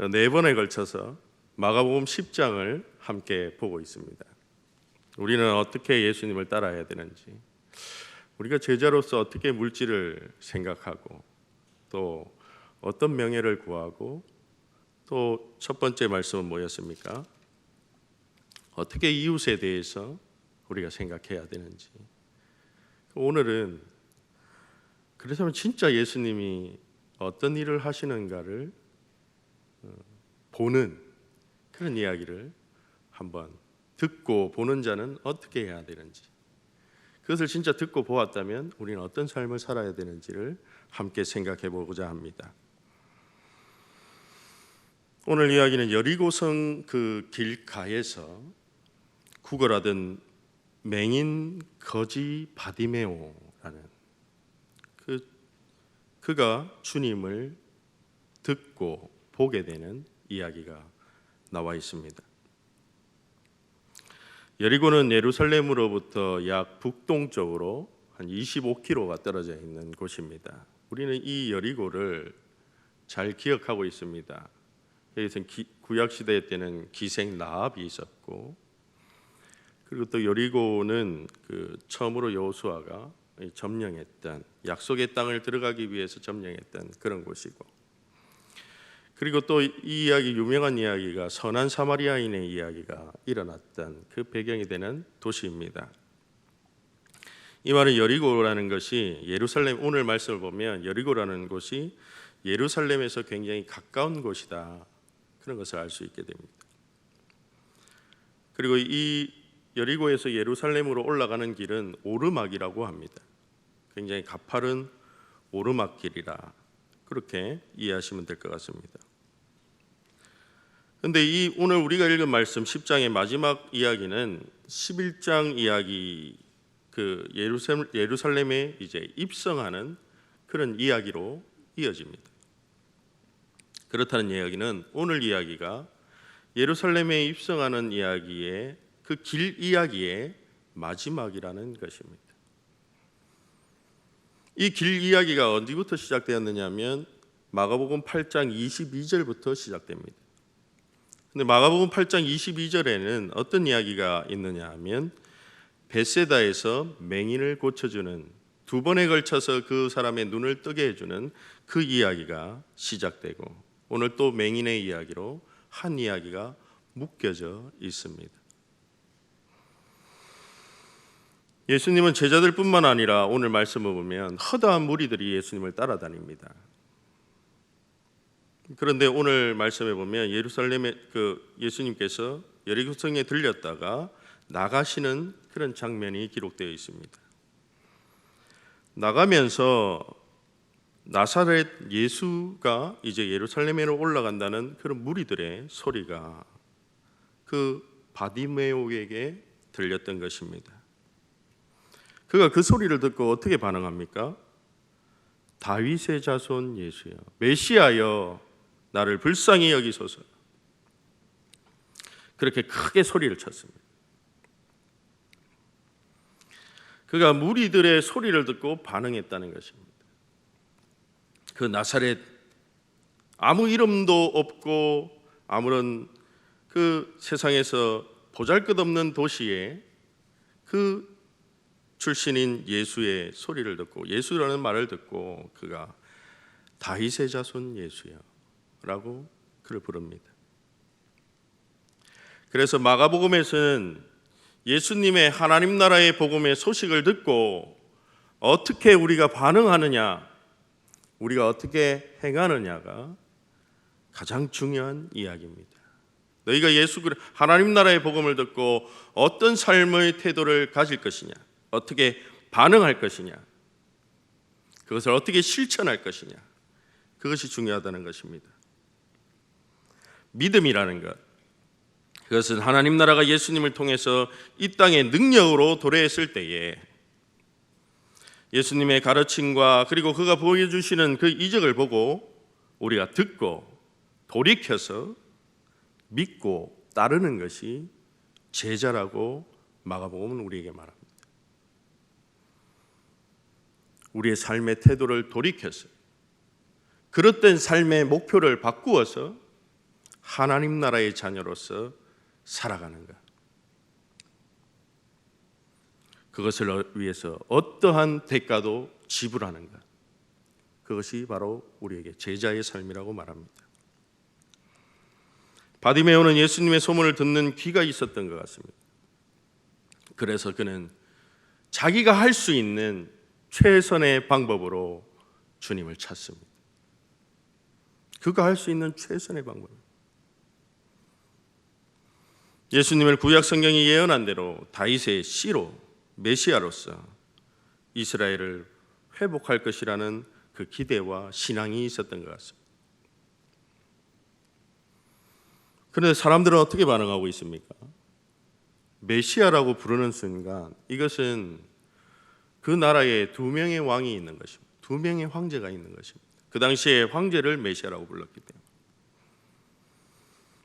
네 번에 걸쳐서 마가복음 10장을 함께 보고 있습니다. 우리는 어떻게 예수님을 따라야 되는지, 우리가 제자로서 어떻게 물질을 생각하고 또 어떤 명예를 구하고 또 첫 번째 말씀은 뭐였습니까? 어떻게 이웃에 대해서 우리가 생각해야 되는지. 오늘은 그렇다면 진짜 예수님이 어떤 일을 하시는가를 보는 그런 이야기를 한번 듣고 보는 자는 어떻게 해야 되는지, 그것을 진짜 듣고 보았다면 우리는 어떤 삶을 살아야 되는지를 함께 생각해 보고자 합니다. 오늘 이야기는 여리고성 그 길가에서 구걸하던 맹인 거지 바디메오라는 그가 주님을 듣고 보게 되는 이야기가 나와 있습니다. 여리고는 예루살렘으로부터 약 북동쪽으로 한 25km가 떨어져 있는 곳입니다. 우리는 이 여리고를 잘 기억하고 있습니다. 여기서 구약 시대 때는 기생 라합이 있었고, 그리고 또 여리고는 처음으로 여호수아가 점령했던, 약속의 땅을 들어가기 위해서 점령했던 그런 곳이고, 그리고 또 이 이야기, 유명한 이야기가 선한 사마리아인의 이야기가 일어났던 그 배경이 되는 도시입니다. 이 말은 여리고라는 것이 예루살렘, 오늘 말씀을 보면 여리고라는 곳이 예루살렘에서 굉장히 가까운 곳이다, 그런 것을 알 수 있게 됩니다. 그리고 이 여리고에서 예루살렘으로 올라가는 길은 오르막이라고 합니다. 굉장히 가파른 오르막길이라 그렇게 이해하시면 될 것 같습니다. 그런데 이 오늘 우리가 읽은 말씀 10장의 마지막 이야기는 11장 이야기, 예루살렘에 이제 입성하는 그런 이야기로 이어집니다. 그렇다는 이야기는 오늘 이야기가 예루살렘에 입성하는 이야기의 그 길 이야기의 마지막이라는 것입니다. 이 길 이야기가 어디부터 시작되었느냐면 마가복음 8장 22절부터 시작됩니다. 근데 마가복음 8장 22절에는 어떤 이야기가 있느냐 하면 벳세다에서 맹인을 고쳐주는, 두 번에 걸쳐서 그 사람의 눈을 뜨게 해주는 그 이야기가 시작되고, 오늘 또 맹인의 이야기로 한 이야기가 묶여져 있습니다. 예수님은 제자들뿐만 아니라 오늘 말씀을 보면 허다한 무리들이 예수님을 따라다닙니다. 그런데 오늘 말씀에 보면 예루살렘에 예수님께서 여리고성에 들렸다가 나가시는 그런 장면이 기록되어 있습니다. 나가면서 나사렛 예수가 이제 예루살렘으로 올라간다는 그런 무리들의 소리가 그 바디메오에게 들렸던 것입니다. 그가 그 소리를 듣고 어떻게 반응합니까? 다윗의 자손 예수여, 메시아여, 나를 불쌍히 여기소서. 그렇게 크게 소리를 쳤습니다. 그가 무리들의 소리를 듣고 반응했다는 것입니다. 그 나사렛, 아무 이름도 없고 아무런 그 세상에서 보잘것없는 도시에 그 출신인 예수의 소리를 듣고, 예수라는 말을 듣고 그가 다윗의 자손 예수여 라고 그를 부릅니다. 그래서 마가복음에서는 예수님의 하나님 나라의 복음의 소식을 듣고 어떻게 우리가 반응하느냐, 우리가 어떻게 행하느냐가 가장 중요한 이야기입니다. 너희가 하나님 나라의 복음을 듣고 어떤 삶의 태도를 가질 것이냐, 어떻게 반응할 것이냐, 그것을 어떻게 실천할 것이냐, 그것이 중요하다는 것입니다. 믿음이라는 것, 그것은 하나님 나라가 예수님을 통해서 이 땅에 능력으로 도래했을 때에 예수님의 가르침과 그리고 그가 보여주시는 그 이적을 보고 우리가 듣고 돌이켜서 믿고 따르는 것이 제자라고 마가복음은 우리에게 말합니다. 우리의 삶의 태도를 돌이켜서 그릇된 삶의 목표를 바꾸어서 하나님 나라의 자녀로서 살아가는가? 그것을 위해서 어떠한 대가도 지불하는가? 그것이 바로 우리에게 제자의 삶이라고 말합니다. 바디메오는 예수님의 소문을 듣는 귀가 있었던 것 같습니다. 그래서 그는 자기가 할 수 있는 최선의 방법으로 주님을 찾습니다. 그가 할 수 있는 최선의 방법. 예수님을 구약 성경이 예언한 대로 다윗의 씨로 메시아로서 이스라엘을 회복할 것이라는 그 기대와 신앙이 있었던 것 같습니다. 그런데 사람들은 어떻게 반응하고 있습니까? 메시아라고 부르는 순간 이것은 그 나라에 두 명의 왕이 있는 것입니다. 두 명의 황제가 있는 것입니다. 그 당시에 황제를 메시아라고 불렀기 때문에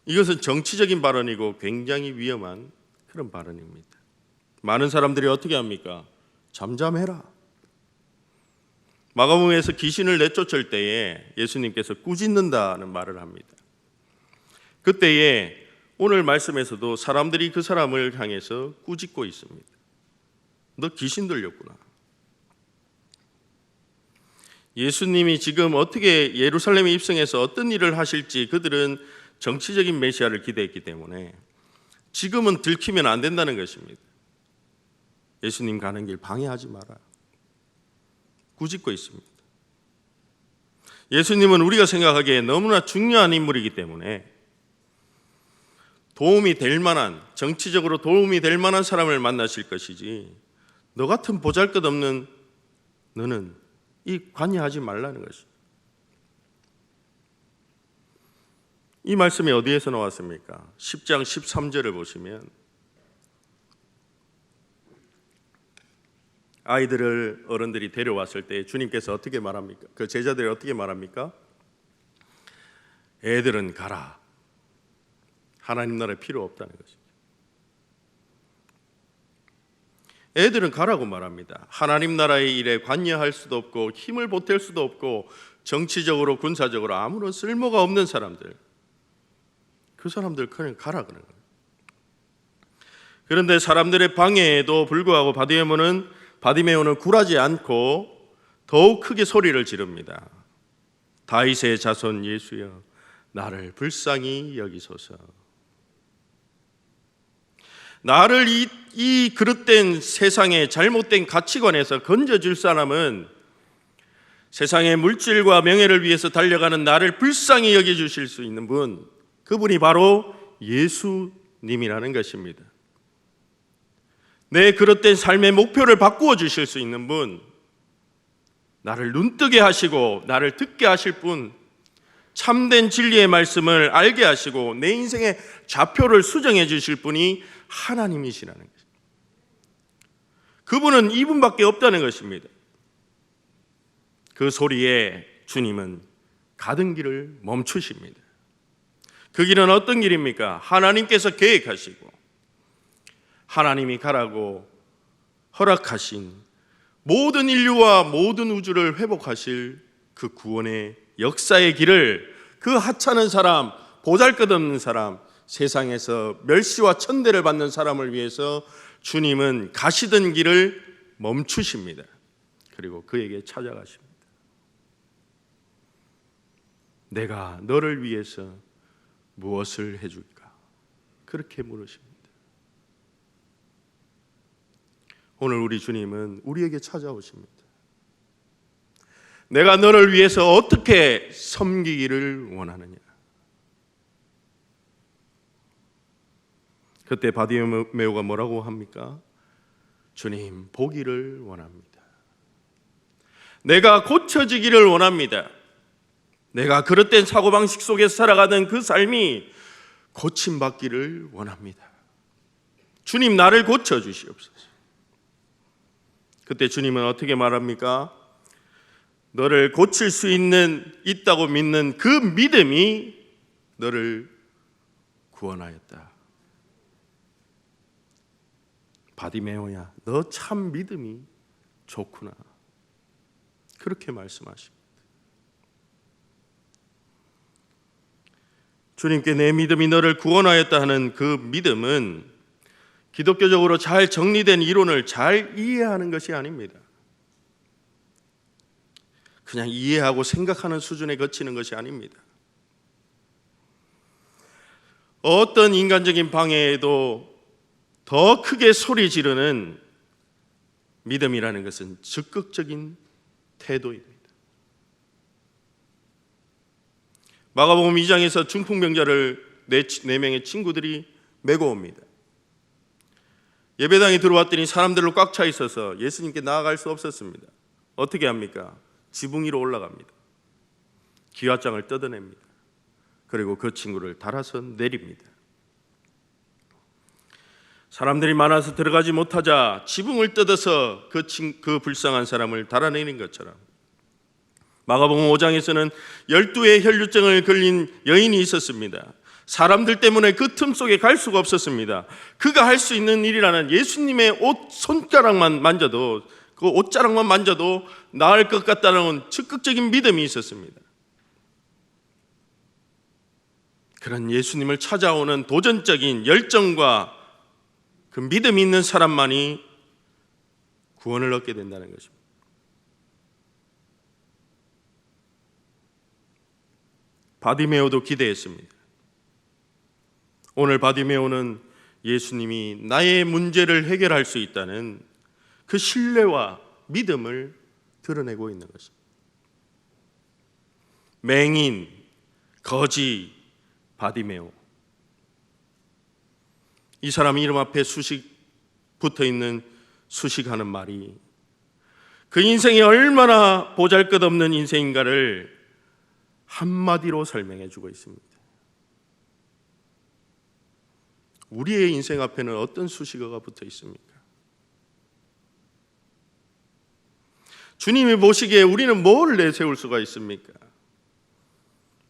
이것은 정치적인 발언이고 굉장히 위험한 그런 발언입니다. 많은 사람들이 어떻게 합니까? 잠잠해라. 마가복음에서 귀신을 내쫓을 때에 예수님께서 꾸짖는다는 말을 합니다. 그때에 오늘 말씀에서도 사람들이 그 사람을 향해서 꾸짖고 있습니다. 너 귀신 들렸구나. 예수님이 지금 어떻게 예루살렘에 입성해서 어떤 일을 하실지 그들은 정치적인 메시아를 기대했기 때문에 지금은 들키면 안 된다는 것입니다. 예수님 가는 길 방해하지 마라. 꾸짖고 있습니다. 예수님은 우리가 생각하기에 너무나 중요한 인물이기 때문에 도움이 될 만한, 정치적으로 도움이 될 만한 사람을 만나실 것이지 너 같은 보잘것없는 너는 이 관여하지 말라는 것입니다. 이 말씀이 어디에서 나왔습니까? 10장 13절을 보시면 아이들을 어른들이 데려왔을 때 주님께서 어떻게 말합니까? 그 제자들이 어떻게 말합니까? 애들은 가라. 하나님 나라에 필요 없다는 것입니다. 애들은 가라고 말합니다. 하나님 나라의 일에 관여할 수도 없고 힘을 보탤 수도 없고 정치적으로 군사적으로 아무런 쓸모가 없는 사람들, 그 사람들 그냥 가라 그러는 거예요. 그런데 사람들의 방해에도 불구하고 바디메오는 굴하지 않고 더욱 크게 소리를 지릅니다. 다윗의 자손 예수여, 나를 불쌍히 여기소서. 나를 이 그릇된 세상의 잘못된 가치관에서 건져줄 사람은 세상의 물질과 명예를 위해서 달려가는 나를 불쌍히 여겨주실 수 있는 분, 그분이 바로 예수님이라는 것입니다. 내 그릇된 삶의 목표를 바꾸어 주실 수 있는 분, 나를 눈뜨게 하시고 나를 듣게 하실 분, 참된 진리의 말씀을 알게 하시고 내 인생의 좌표를 수정해 주실 분이 하나님이시라는 것입니다. 그분은 이분밖에 없다는 것입니다. 그 소리에 주님은 가던 길을 멈추십니다. 그 길은 어떤 길입니까? 하나님께서 계획하시고 하나님이 가라고 허락하신 모든 인류와 모든 우주를 회복하실 그 구원의 역사의 길을, 그 하찮은 사람, 보잘것없는 사람, 세상에서 멸시와 천대를 받는 사람을 위해서 주님은 가시던 길을 멈추십니다. 그리고 그에게 찾아가십니다. 내가 너를 위해서 무엇을 해줄까? 그렇게 물으십니다. 오늘 우리 주님은 우리에게 찾아오십니다. 내가 너를 위해서 어떻게 섬기기를 원하느냐? 그때 바디메오가 뭐라고 합니까? 주님, 보기를 원합니다. 내가 고쳐지기를 원합니다. 내가 그릇된 사고방식 속에서 살아가는 그 삶이 고침받기를 원합니다. 주님, 나를 고쳐주시옵소서. 그때 주님은 어떻게 말합니까? 너를 고칠 수 있다고 믿는 그 믿음이 너를 구원하였다. 바디메오야, 너 참 믿음이 좋구나. 그렇게 말씀하십니다. 주님께 내 믿음이 너를 구원하였다 하는 그 믿음은 기독교적으로 잘 정리된 이론을 잘 이해하는 것이 아닙니다. 그냥 이해하고 생각하는 수준에 그치는 것이 아닙니다. 어떤 인간적인 방해에도 더 크게 소리 지르는 믿음이라는 것은 적극적인 태도입니다. 마가복음 2장에서 중풍병자를 네 명의 친구들이 메고 옵니다. 예배당에 들어왔더니 사람들로 꽉 차 있어서 예수님께 나아갈 수 없었습니다. 어떻게 합니까? 지붕 위로 올라갑니다. 기와장을 뜯어냅니다. 그리고 그 친구를 달아서 내립니다. 사람들이 많아서 들어가지 못하자 지붕을 뜯어서 그 불쌍한 사람을 달아내는 것처럼 마가복음 5장에서는 12의 혈류증을 걸린 여인이 있었습니다. 사람들 때문에 그 틈 속에 갈 수가 없었습니다. 그가 할 수 있는 일이라는 예수님의 손가락만 만져도, 그 옷자락만 만져도 나을 것 같다는 적극적인 믿음이 있었습니다. 그런 예수님을 찾아오는 도전적인 열정과 그 믿음이 있는 사람만이 구원을 얻게 된다는 것입니다. 바디메오도 기대했습니다. 오늘 바디메오는 예수님이 나의 문제를 해결할 수 있다는 그 신뢰와 믿음을 드러내고 있는 것입니다. 맹인, 거지, 바디메오. 이 사람 이름 앞에 수식 붙어있는 수식하는 말이 그 인생이 얼마나 보잘것없는 인생인가를 한마디로 설명해 주고 있습니다. 우리의 인생 앞에는 어떤 수식어가 붙어 있습니까? 주님이 보시기에 우리는 뭘 내세울 수가 있습니까?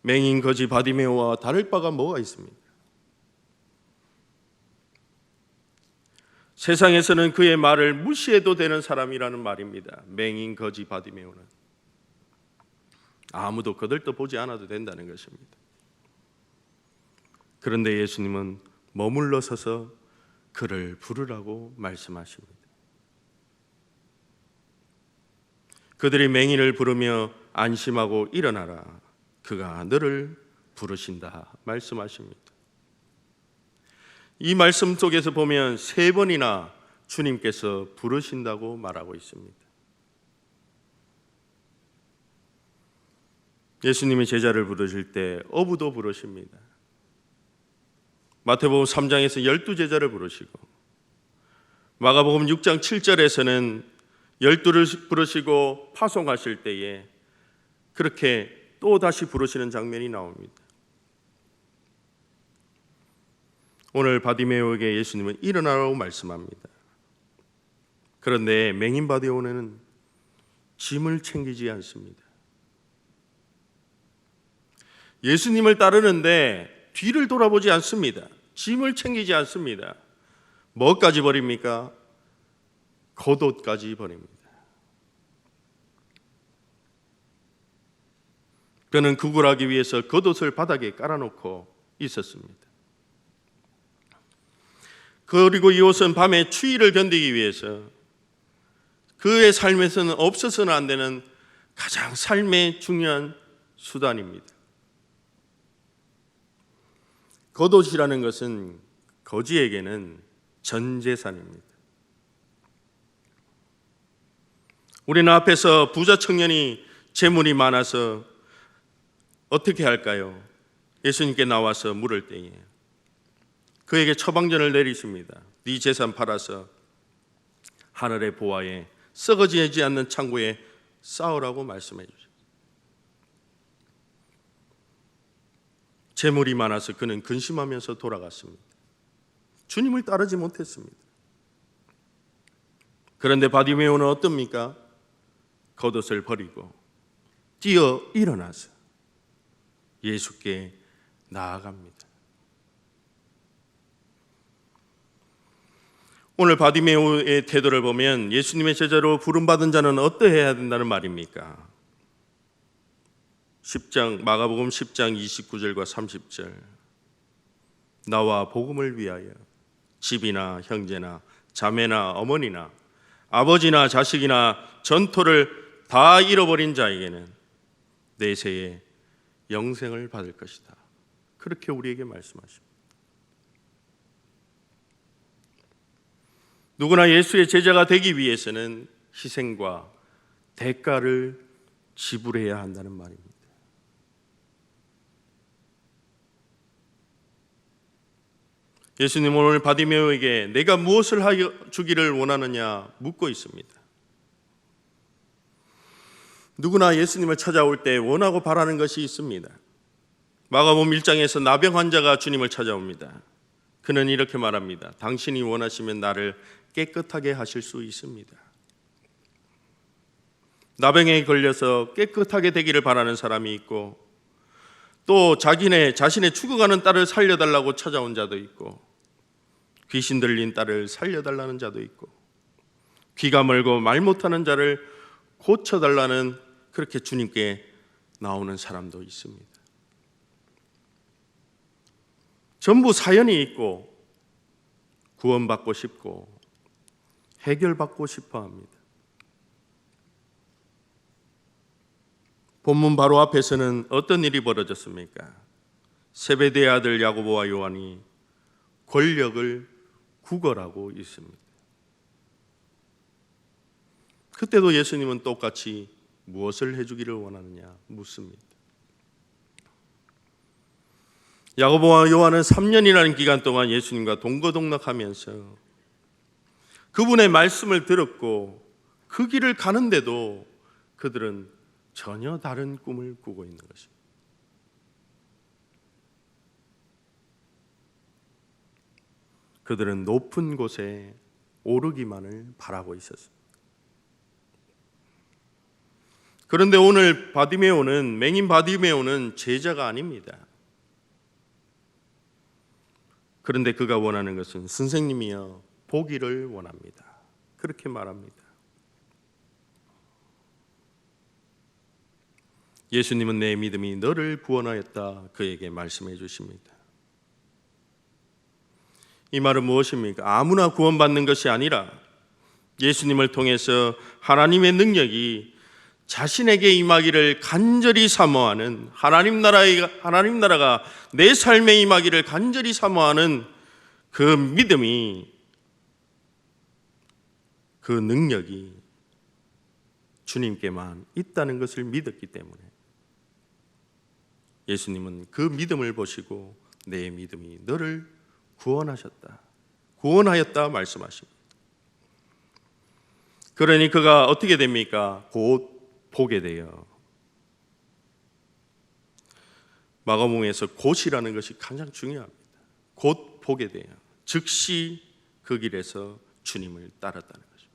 맹인, 거지, 바디메오와 다를 바가 뭐가 있습니까? 세상에서는 그의 말을 무시해도 되는 사람이라는 말입니다. 맹인, 거지, 바디메오는 아무도 거들떠보지 않아도 된다는 것입니다. 그런데 예수님은 머물러 서서 그를 부르라고 말씀하십니다. 그들이 맹인을 부르며 안심하고 일어나라, 그가 너를 부르신다 말씀하십니다. 이 말씀 속에서 보면 3번이나 주님께서 부르신다고 말하고 있습니다. 예수님이 제자를 부르실 때 어부도 부르십니다. 마태복음 3장에서 12제자를 부르시고 마가복음 6장 7절에서는 12를 부르시고 파송하실 때에 그렇게 또 다시 부르시는 장면이 나옵니다. 오늘 바디메오에게 예수님은 일어나라고 말씀합니다. 그런데 맹인 바디메오는 짐을 챙기지 않습니다. 예수님을 따르는데 뒤를 돌아보지 않습니다. 짐을 챙기지 않습니다. 뭐까지 버립니까? 겉옷까지 버립니다. 그는 구걸하기 위해서 겉옷을 바닥에 깔아놓고 있었습니다. 그리고 이 옷은 밤의 추위를 견디기 위해서 그의 삶에서는 없어서는 안 되는 가장 삶의 중요한 수단입니다. 겉옷이라는 것은 거지에게는 전 재산입니다. 우리는 앞에서 부자 청년이 재물이 많아서 어떻게 할까요? 예수님께 나와서 물을 때에 그에게 처방전을 내리십니다. 네 재산 팔아서 하늘의 보화에 썩어지지 않는 창고에 쌓으라고 말씀해 주십니다. 재물이 많아서 그는 근심하면서 돌아갔습니다. 주님을 따르지 못했습니다. 그런데 바디메오는 어떻습니까? 겉옷을 버리고 뛰어 일어나서 예수께 나아갑니다. 오늘 바디메오의 태도를 보면 예수님의 제자로 부름받은 자는 어떠해야 된다는 말입니까? 10장 마가복음 10장 29절과 30절 나와 복음을 위하여 집이나 형제나 자매나 어머니나 아버지나 자식이나 전토를 다 잃어버린 자에게는 내세에 영생을 받을 것이다. 그렇게 우리에게 말씀하십니다. 누구나 예수의 제자가 되기 위해서는 희생과 대가를 지불해야 한다는 말입니다. 예수님은 오늘 바디메오에게 내가 무엇을 하여 주기를 원하느냐 묻고 있습니다. 누구나 예수님을 찾아올 때 원하고 바라는 것이 있습니다. 마가복음 1장에서 나병 환자가 주님을 찾아옵니다. 그는 이렇게 말합니다. 당신이 원하시면 나를 깨끗하게 하실 수 있습니다. 나병에 걸려서 깨끗하게 되기를 바라는 사람이 있고, 또 자신의 죽어가는 딸을 살려달라고 찾아온 자도 있고, 귀신 들린 딸을 살려달라는 자도 있고, 귀가 멀고 말 못하는 자를 고쳐달라는 그렇게 주님께 나오는 사람도 있습니다. 전부 사연이 있고 구원받고 싶고 해결받고 싶어 합니다. 본문 바로 앞에서는 어떤 일이 벌어졌습니까? 세베대의 아들 야고보와 요한이 권력을 구걸하고 있습니다. 그때도 예수님은 똑같이 무엇을 해주기를 원하느냐 묻습니다. 야고보와 요한은 3년이라는 기간 동안 예수님과 동거동락하면서 그분의 말씀을 들었고 그 길을 가는데도 그들은 전혀 다른 꿈을 꾸고 있는 것입니다. 그들은 높은 곳에 오르기만을 바라고 있었습니다. 그런데 오늘 맹인 바디메오는 제자가 아닙니다. 그런데 그가 원하는 것은 선생님이여 보기를 원합니다. 그렇게 말합니다. 예수님은 내 믿음이 너를 구원하였다 그에게 말씀해 주십니다. 이 말은 무엇입니까? 아무나 구원받는 것이 아니라 예수님을 통해서 하나님의 능력이 자신에게 임하기를 간절히 사모하는 하나님 나라가 내 삶에 임하기를 간절히 사모하는 그 믿음이, 그 능력이 주님께만 있다는 것을 믿었기 때문에 예수님은 그 믿음을 보시고 내 믿음이 너를 구원하였다 말씀하십니다. 그러니 그가 어떻게 됩니까? 곧 보게 돼요. 마가복음에서 곧이라는 것이 가장 중요합니다. 곧 보게 돼요. 즉시 그 길에서 주님을 따랐다는 것입니다.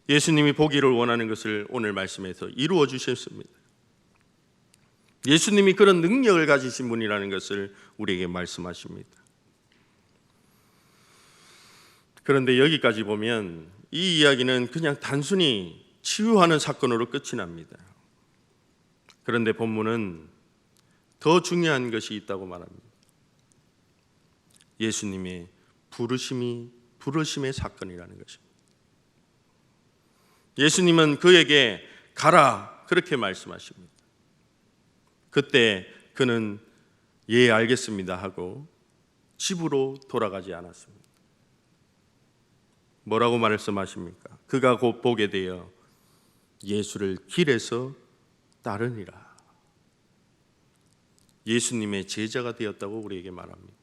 예수님이 보기를 원하는 것을 오늘 말씀에서 이루어 주셨습니다. 예수님이 그런 능력을 가지신 분이라는 것을 우리에게 말씀하십니다. 그런데 여기까지 보면 이 이야기는 그냥 단순히 치유하는 사건으로 끝이 납니다. 그런데 본문은 더 중요한 것이 있다고 말합니다. 예수님의 부르심의 사건이라는 것입니다. 예수님은 그에게 가라 그렇게 말씀하십니다. 그때 그는 예 알겠습니다 하고 집으로 돌아가지 않았습니다. 뭐라고 말씀하십니까? 그가 곧 보게 되어 예수를 길에서 따르니라. 예수님의 제자가 되었다고 우리에게 말합니다.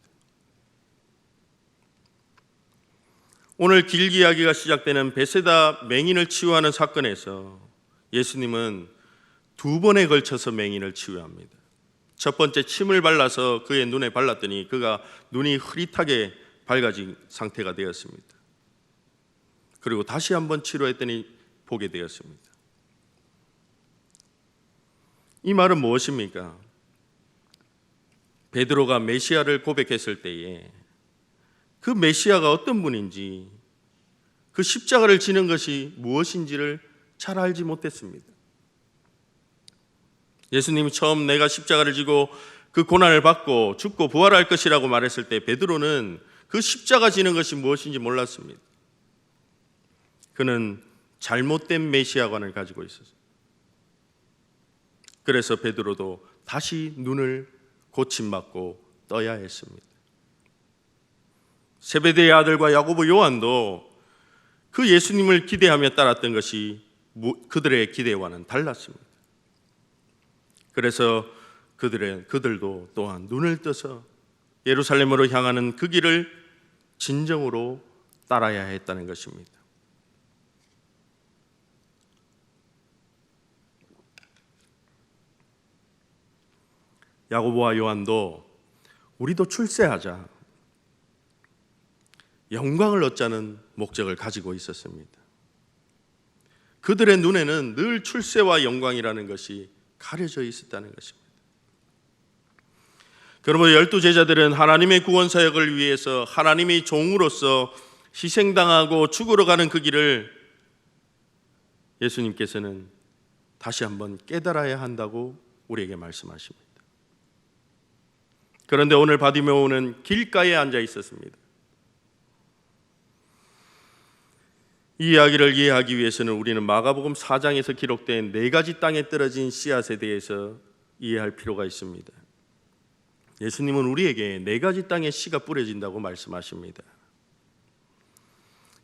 오늘 길기 이야기가 시작되는 베세다 맹인을 치유하는 사건에서 예수님은 2번에 걸쳐서 맹인을 치유합니다. 첫 번째 침을 발라서 그의 눈에 발랐더니 그가 눈이 흐릿하게 밝아진 상태가 되었습니다. 그리고 다시 한번 치료했더니 보게 되었습니다. 이 말은 무엇입니까? 베드로가 메시아를 고백했을 때에 그 메시아가 어떤 분인지, 그 십자가를 지는 것이 무엇인지를 잘 알지 못했습니다. 예수님이 처음 내가 십자가를 지고 그 고난을 받고 죽고 부활할 것이라고 말했을 때 베드로는 그 십자가 지는 것이 무엇인지 몰랐습니다. 그는 잘못된 메시아관을 가지고 있었어요. 그래서 베드로도 다시 눈을 고침받고 떠야 했습니다. 세베대의 아들과 야고보, 요한도 그 예수님을 기대하며 따랐던 것이 그들의 기대와는 달랐습니다. 그래서 그들도 또한 눈을 떠서 예루살렘으로 향하는 그 길을 진정으로 따라야 했다는 것입니다. 야고보와 요한도 우리도 출세하자, 영광을 얻자는 목적을 가지고 있었습니다. 그들의 눈에는 늘 출세와 영광이라는 것이 가려져 있었다는 것입니다. 그러므로 12제자들은 하나님의 구원 사역을 위해서 하나님의 종으로서 희생당하고 죽으러 가는 그 길을 예수님께서는 다시 한번 깨달아야 한다고 우리에게 말씀하십니다. 그런데 오늘 바디메오는 길가에 앉아 있었습니다. 이 이야기를 이해하기 위해서는 우리는 마가복음 4장에서 기록된 4가지 땅에 떨어진 씨앗에 대해서 이해할 필요가 있습니다. 예수님은 우리에게 4가지 땅에 씨가 뿌려진다고 말씀하십니다.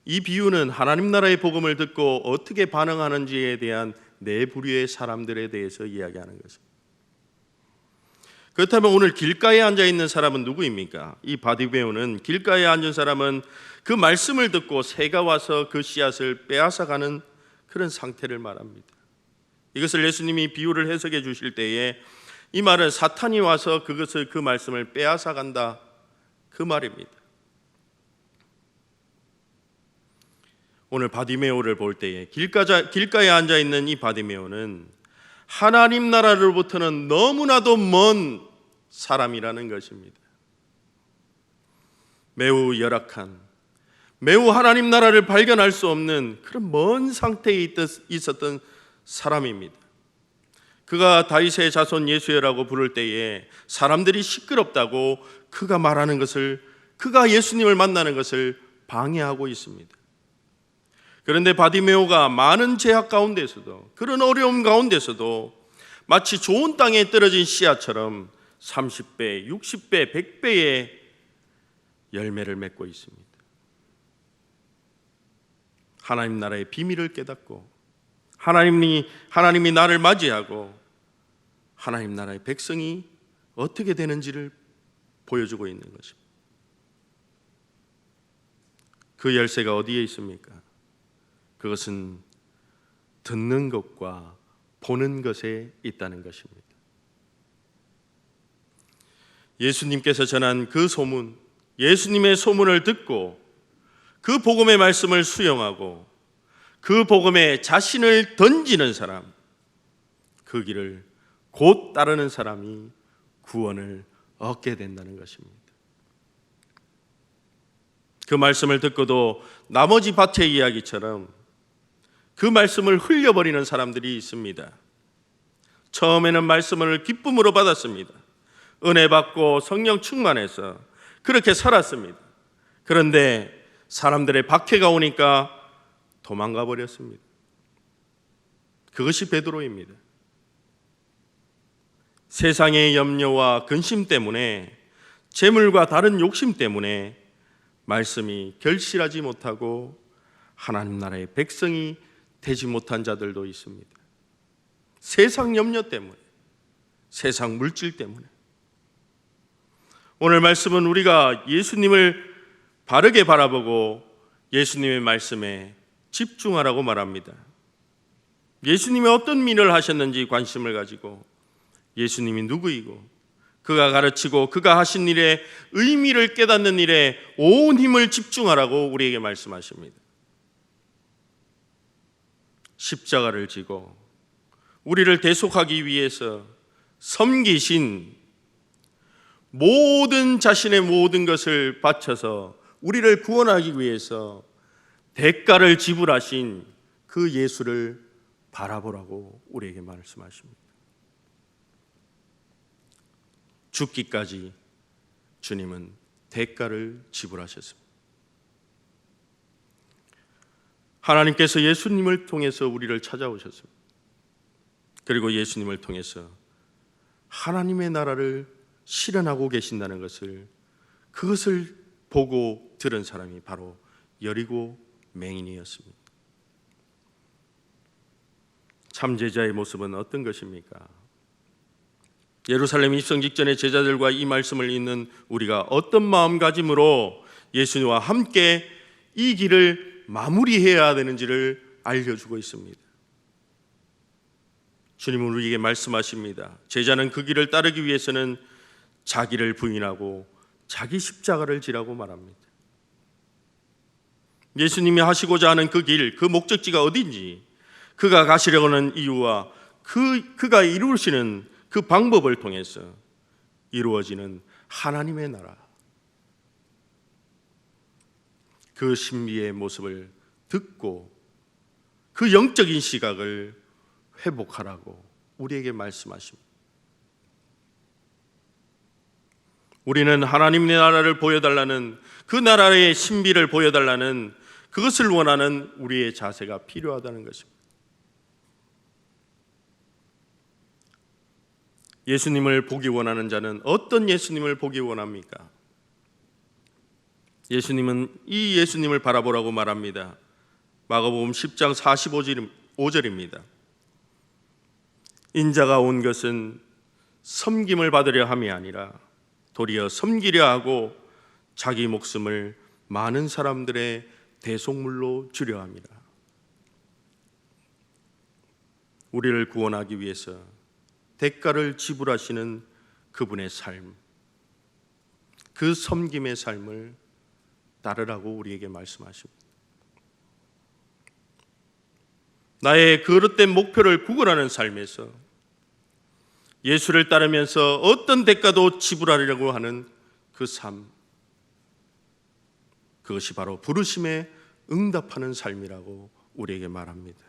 이 비유는 하나님 나라의 복음을 듣고 어떻게 반응하는지에 대한 4부류의 사람들에 대해서 이야기하는 것입니다. 그렇다면 오늘 길가에 앉아 있는 사람은 누구입니까? 이 바디메오는 길가에 앉은 사람은 그 말씀을 듣고 새가 와서 그 씨앗을 빼앗아가는 그런 상태를 말합니다. 이것을 예수님이 비유를 해석해 주실 때에 이 말은 사탄이 와서 그 말씀을 빼앗아간다, 그 말입니다. 오늘 바디메오를 볼 때에 길가에 앉아 있는 이 바디메오는 하나님 나라로부터는 너무나도 먼 사람이라는 것입니다. 매우 열악한, 매우 하나님 나라를 발견할 수 없는 그런 먼 상태에 있었던 사람입니다. 그가 다윗의 자손 예수여라고 부를 때에 사람들이 시끄럽다고 그가 말하는 것을, 그가 예수님을 만나는 것을 방해하고 있습니다. 그런데 바디메오가 많은 제약 가운데서도, 그런 어려움 가운데서도 마치 좋은 땅에 떨어진 씨앗처럼 30배, 60배, 100배의 열매를 맺고 있습니다. 하나님 나라의 비밀을 깨닫고 하나님이 나를 맞이하고 하나님 나라의 백성이 어떻게 되는지를 보여주고 있는 것입니다. 그 열쇠가 어디에 있습니까? 그것은 듣는 것과 보는 것에 있다는 것입니다. 예수님께서 전한 그 소문, 예수님의 소문을 듣고 그 복음의 말씀을 수용하고 그 복음에 자신을 던지는 사람, 그 길을 곧 따르는 사람이 구원을 얻게 된다는 것입니다. 그 말씀을 듣고도 나머지 밭의 이야기처럼 그 말씀을 흘려버리는 사람들이 있습니다. 처음에는 말씀을 기쁨으로 받았습니다. 은혜 받고 성령 충만해서 그렇게 살았습니다. 그런데 사람들의 박해가 오니까 도망가 버렸습니다. 그것이 베드로입니다. 세상의 염려와 근심 때문에, 재물과 다른 욕심 때문에 말씀이 결실하지 못하고 하나님 나라의 백성이 되지 못한 자들도 있습니다. 세상 염려 때문에, 세상 물질 때문에. 오늘 말씀은 우리가 예수님을 바르게 바라보고 예수님의 말씀에 집중하라고 말합니다. 예수님이 어떤 일을 하셨는지 관심을 가지고 예수님이 누구이고 그가 가르치고 그가 하신 일의 의미를 깨닫는 일에 온 힘을 집중하라고 우리에게 말씀하십니다. 십자가를 지고 우리를 대속하기 위해서 섬기신, 자신의 모든 것을 바쳐서 우리를 구원하기 위해서 대가를 지불하신 그 예수를 바라보라고 우리에게 말씀하십니다. 죽기까지 주님은 대가를 지불하셨습니다. 하나님께서 예수님을 통해서 우리를 찾아오셨습니다. 그리고 예수님을 통해서 하나님의 나라를 실현하고 계신다는 것을, 그것을 보고 들은 사람이 바로 여리고 맹인이었습니다. 참 제자의 모습은 어떤 것입니까? 예루살렘 입성 직전에 제자들과 이 말씀을 읽는 우리가 어떤 마음가짐으로 예수님과 함께 이 길을 마무리해야 되는지를 알려주고 있습니다. 주님은 우리에게 말씀하십니다. 제자는 그 길을 따르기 위해서는 자기를 부인하고 자기 십자가를 지라고 말합니다. 예수님이 하시고자 하는 그 길, 그 목적지가 어딘지, 그가 가시려고 하는 이유와 그가 이루시는 그 방법을 통해서 이루어지는 하나님의 나라, 그 신비의 모습을 듣고 그 영적인 시각을 회복하라고 우리에게 말씀하십니다. 우리는 하나님의 나라를 보여달라는, 그 나라의 신비를 보여달라는, 그것을 원하는 우리의 자세가 필요하다는 것입니다. 예수님을 보기 원하는 자는 어떤 예수님을 보기 원합니까? 예수님은 이 예수님을 바라보라고 말합니다. 마가복음 10장 45절입니다. 인자가 온 것은 섬김을 받으려 함이 아니라 도리어 섬기려 하고 자기 목숨을 많은 사람들의 대속물로 주려 함이라. 우리를 구원하기 위해서 대가를 지불하시는 그분의 삶, 그 섬김의 삶을 따르라고 우리에게 말씀하십니다. 나의 그릇된 목표를 구걸하는 삶에서 예수를 따르면서 어떤 대가도 지불하려고 하는 그 삶, 그것이 바로 부르심에 응답하는 삶이라고 우리에게 말합니다.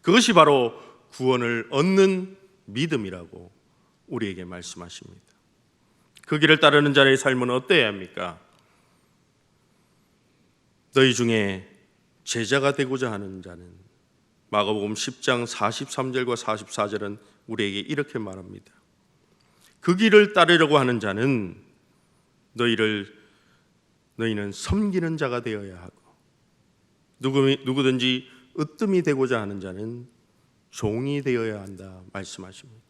그것이 바로 구원을 얻는 믿음이라고 우리에게 말씀하십니다. 그 길을 따르는 자의 삶은 어때야 합니까? 너희 중에 제자가 되고자 하는 자는, 마가복음 10장 43절과 44절은 우리에게 이렇게 말합니다. 그 길을 따르려고 하는 자는 너희는 섬기는 자가 되어야 하고, 누구든지 으뜸이 되고자 하는 자는 종이 되어야 한다 말씀하십니다.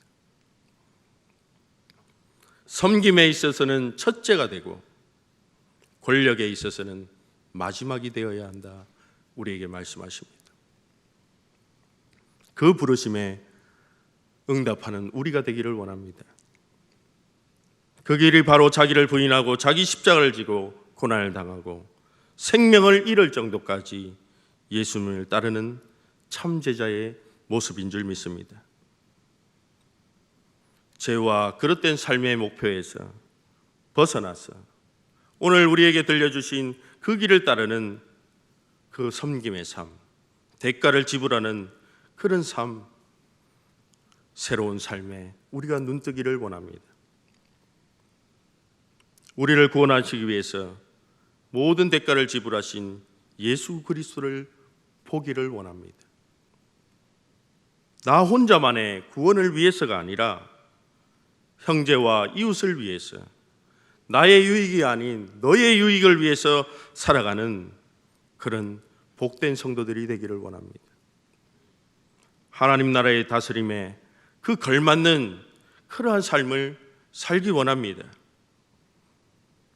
섬김에 있어서는 첫째가 되고 권력에 있어서는 마지막이 되어야 한다 우리에게 말씀하십니다. 그 부르심에 응답하는 우리가 되기를 원합니다. 그 길이 바로 자기를 부인하고 자기 십자가를 지고 고난을 당하고 생명을 잃을 정도까지 예수님을 따르는 참 제자의 모습인 줄 믿습니다. 죄와 그릇된 삶의 목표에서 벗어나서 오늘 우리에게 들려주신 그 길을 따르는 그 섬김의 삶, 대가를 지불하는 그런 삶, 새로운 삶에 우리가 눈뜨기를 원합니다. 우리를 구원하시기 위해서 모든 대가를 지불하신 예수 그리스도를 보기를 원합니다. 나 혼자만의 구원을 위해서가 아니라 형제와 이웃을 위해서, 나의 유익이 아닌 너의 유익을 위해서 살아가는 그런 복된 성도들이 되기를 원합니다. 하나님 나라의 다스림에 그 걸맞는 그러한 삶을 살기 원합니다.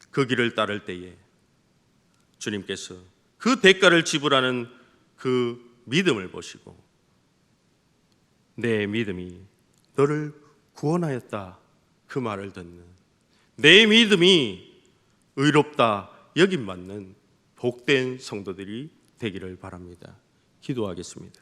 그 길을 따를 때에 주님께서 그 대가를 지불하는 그 믿음을 보시고 내 믿음이 너를 구원하였다 그 말을 듣는, 내 믿음이 의롭다 여김받는 복된 성도들이 되기를 바랍니다. 기도하겠습니다.